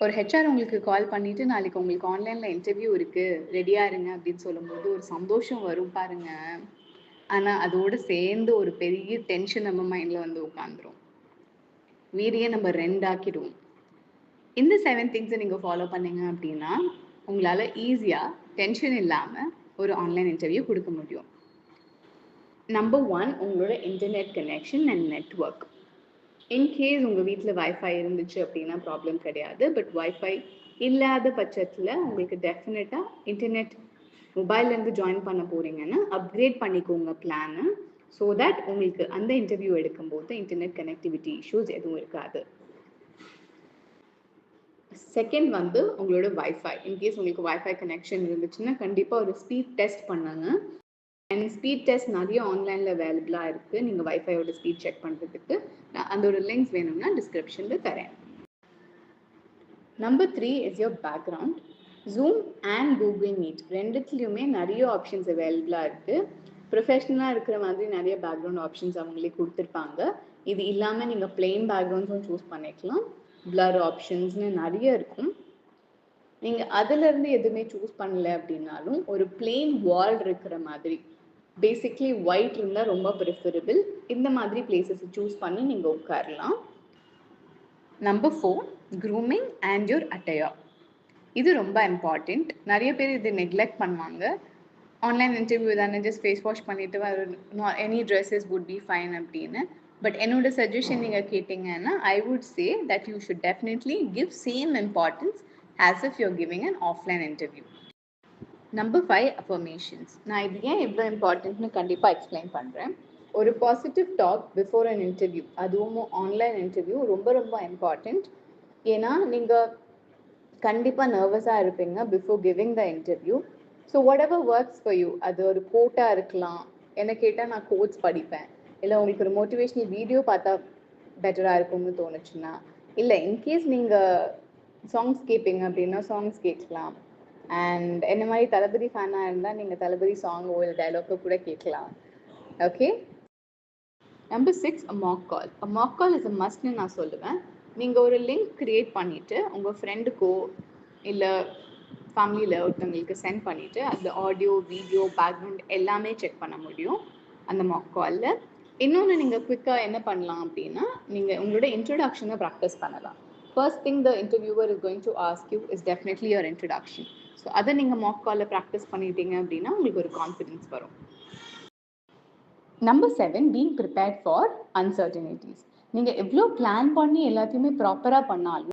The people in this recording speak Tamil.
ஒரு ஹெச்ஆர் உங்களுக்கு கால் பண்ணிட்டு நாளைக்கு உங்களுக்கு ஆன்லைன்ல இன்டர்வியூ இருக்கு, ரெடியா இருங்க அப்படின்னு சொல்லும்போது ஒரு சந்தோஷம் வரும் பாருங்க. ஆனா அதோட சேர்ந்து ஒரு பெரிய டென்ஷன் நம்ம மைண்ட்ல வந்து உட்காந்துரும். வீடியே நம்ம 2 ஆக்கிடுவோம். இந்த 7 திங்ஸை நீங்க ஃபாலோ பண்ணீங்க அப்படின்னா உங்களால ஈஸியா டென்ஷன் இல்லாம ஒரு ஆன்லைன் இன்டர்வியூ கொடுக்க முடியும். நம்பர் 1, உங்களோட internet connection and network. In case உங்கள் வீட்டில் வைஃபை இருந்துச்சு அப்படின்னா ப்ராப்ளம் கிடையாது. பட் வைஃபை இல்லாத பட்சத்தில் உங்களுக்கு டெஃபினட்டாக இன்டர்நெட் மொபைல்லேருந்து ஜாயின் பண்ண போகிறீங்கன்னா அப்கிரேட் பண்ணிக்கோங்க பிளானை. ஸோ தட் உங்களுக்கு அந்த இன்டர்வியூ எடுக்கும்போது இன்டர்நெட் கனெக்டிவிட்டி இஷ்யூஸ் எதுவும் இருக்காது. செகண்ட் வந்து உங்களோட வைஃபை. இன்கேஸ் உங்களுக்கு வைஃபை கனெக்ஷன் இருந்துச்சுன்னா கண்டிப்பாக ஒரு ஸ்பீட் டெஸ்ட் பண்ணுங்க. அண்ட் ஸ்பீட் டெஸ்ட் நிறைய ஆன்லைனில் அவைலபிளாக இருக்குது. நீங்கள் வைஃபையோட ஸ்பீட் செக் பண்ணுறதுக்கு அதோட லிங்க்ஸ் வேணும்னா டிஸ்கிரிப்ஷனில் தரேன். Number 3 is your background. Zoom and Google Meet ரெண்டுத்துலேயுமே நிறைய ஆப்ஷன்ஸ் அவைலபிளாக இருக்குது. ப்ரொஃபஷ்னலாக இருக்கிற மாதிரி நிறைய பேக்ரவுண்ட் ஆப்ஷன்ஸ் அவங்களே கொடுத்துருப்பாங்க. இது இல்லாமல் நீங்கள் பிளெயின் பேக்ரவுண்ட்ஸும் சூஸ் பண்ணிக்கலாம். பிளர் ஆப்ஷன்ஸ்னு நிறைய இருக்கும். நீங்கள் அதிலிருந்து எதுவுமே சூஸ் பண்ணல அப்படின்னாலும் ஒரு பிளெயின் வால் இருக்கிற மாதிரி, பேசிக்லி ஒயிட் இருந்தால் ரொம்ப ப்ரிஃபரபிள். இந்த மாதிரி பிளேசஸ் சூஸ் பண்ணி நீங்கள் உட்காரலாம். Number 4, grooming and your attire. இது ரொம்ப இம்பார்ட்டண்ட். நிறைய பேர் இது நெக்லெக்ட் பண்ணுவாங்க. ஆன்லைன் இன்டர்வியூ தானே, ஜஸ்ட் ஃபேஸ் வாஷ் பண்ணிவிட்டு any dresses would be fine அப்படின்னு. பட் என்னோட சஜஷன் நீங்கள் கேட்டிங்கன்னா I would say that you should definitely give same importance as if you're giving an offline interview. Number 5, affirmations. நான் இது ஏன் எவ்வளோ இம்பார்ட்டன்ட்னு கண்டிப்பாக எக்ஸ்பிளைன் பண்ணுறேன். ஒரு positive talk before an interview, அதுவும் ஆன்லைன் இன்டர்வியூ ரொம்ப ரொம்ப இம்பார்ட்டண்ட். ஏன்னா நீங்கள் கண்டிப்பாக நர்வஸாக இருப்பீங்க before giving the interview. So what ever works for you, அது ஒரு கோட்டாக இருக்கலாம். என்ன கேட்டால் நான் கோட்ஸ் படிப்பேன். இல்லை உங்களுக்கு ஒரு மோட்டிவேஷ்னல் வீடியோ பார்த்தா பெட்டராக இருக்கும்னு தோணுச்சுன்னா, இல்லை இன்கேஸ் நீங்கள் சாங்ஸ் கேட்பீங்க அப்படின்னா சாங்ஸ் கேட்கலாம். அண்ட் என்ன மாதிரி தளபதி ஃபேனாக இருந்தால் நீங்கள் தளபதி சாங்கோ இல்லை டைலாக்கோ கூட கேட்கலாம். Okay. Number 6, mock call. Mock call is a மஸ்ட்னு நான் சொல்லுவேன். நீங்கள் ஒரு லிங்க் க்ரியேட் பண்ணிவிட்டு உங்கள் ஃப்ரெண்டுக்கோ இல்லை ஃபேமிலியில் ஒருத்தவங்களுக்கு சென்ட் பண்ணிவிட்டு அதில் ஆடியோ, வீடியோ, பேக்ரவுண்ட் எல்லாமே செக் பண்ண முடியும் அந்த மாக் காலில். இன்னொன்று நீங்கள் குவிக்காக என்ன பண்ணலாம் அப்படின்னா, நீங்கள் உங்களோட இன்ட்ரொடக்ஷனை ப்ராக்டிஸ் பண்ணலாம். First thing the interviewer is going to ask you is definitely your introduction. So அதை நீங்கள் மாக் காலில் ப்ராக்டிஸ் பண்ணிட்டீங்க அப்படின்னா உங்களுக்கு ஒரு கான்ஃபிடென்ஸ் வரும். Number 7, being prepared for uncertainties. நீங்கள் எவ்வளோ பிளான் பண்ணி எல்லாத்தையுமே ப்ராப்பராக பண்ணாலும்